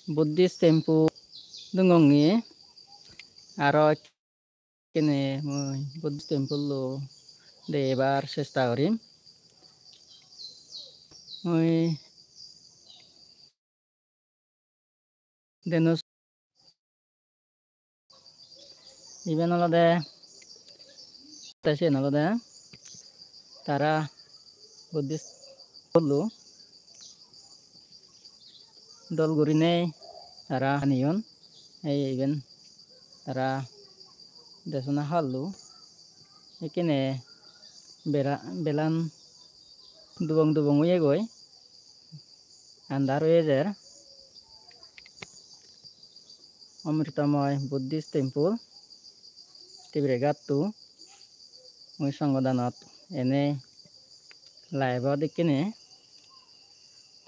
Buddhist temple dungongi aro kene moi Buddhist temple lo debar chesta korim moi denus iben olode tesen olode tara Buddhist lo dol gurine tara niyon iben tara desona halu ikene belan dubong uyegoi andar uyejer Amritamoy Buddhist temple Tibregattu moi songodanot ene live dikene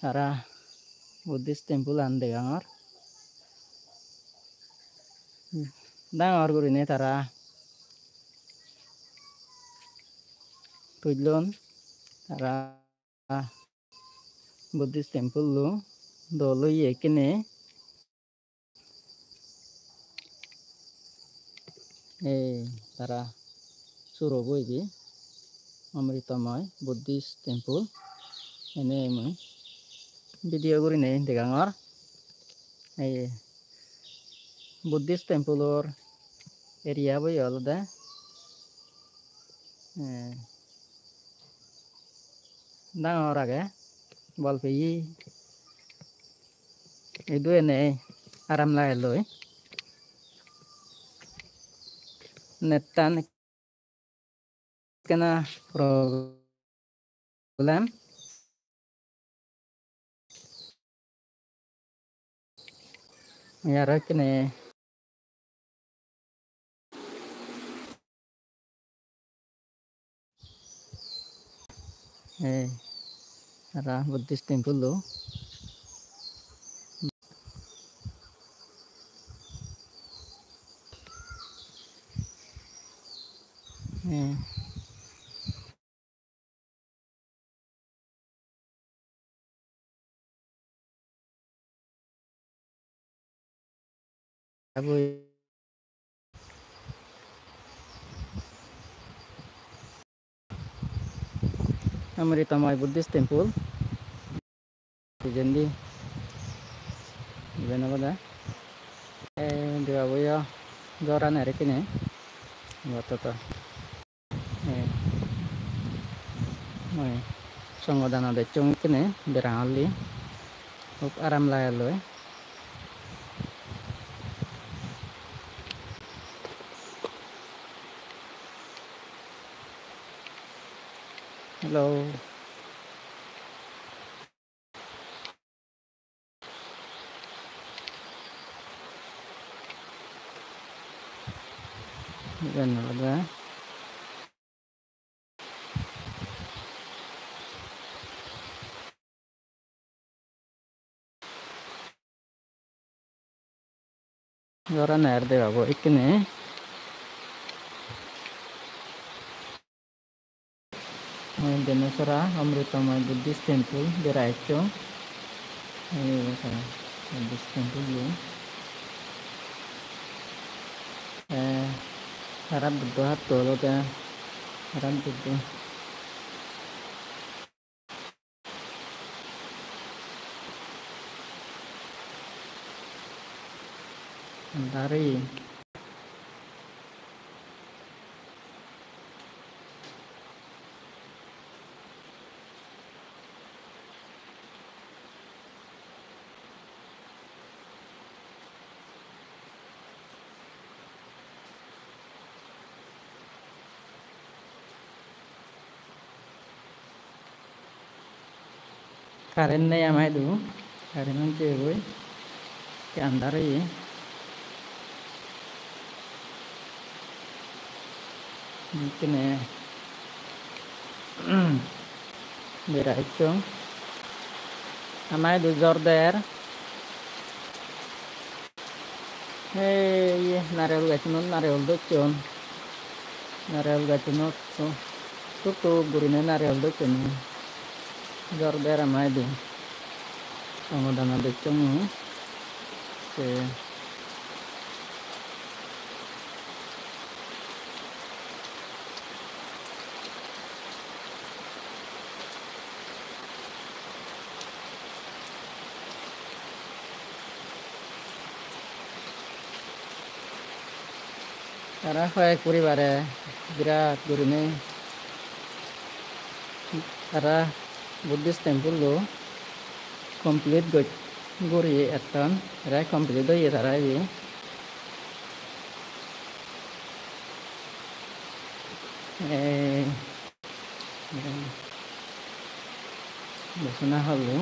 tara Buddhist temple an degangor dangor gurine tara tullon tara Buddhist temple lo dolo yekene tara surobo iki Amritamoy Buddhist temple ene moi video gurine degangor Buddhist temple or area boi olode dangor age bolpeyi edu ene aram lager loi netan kena problem yara kene tara Buddhist temple lo aboi Amritamoy Buddhist temple jendi iben olode dua boyo joran are kene gototo moi songodana de chung kene berangali up aram lager loi hello iben olode joran are de abo ikene moi denesora Amritamoy Buddhist temple beraicho Buddhist temple lo harap buddha tolo ta harap buddha antari karen ne amai du karen ance boy ke andar ye kene beraicho amai du jorder ye narel gachnon narel dochon narel gachnon tutu gurine narel dochon jorder amai du songodana dochon আছে। তারা কয়েক পরিবারে বিরাট গরিনে তারা Buddhist temple complete গড়ি এতন রাই কমপ্লিট হয়ে তারা ঘোষণা হলো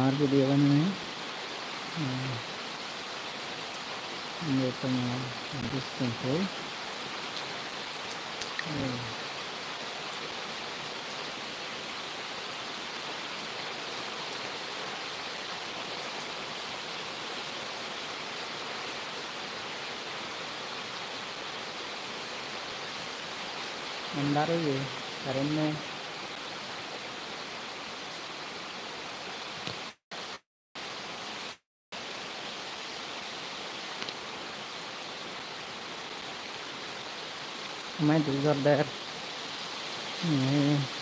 আর ভিডিও বানিয়ে this temple andar karena main di Jordan ini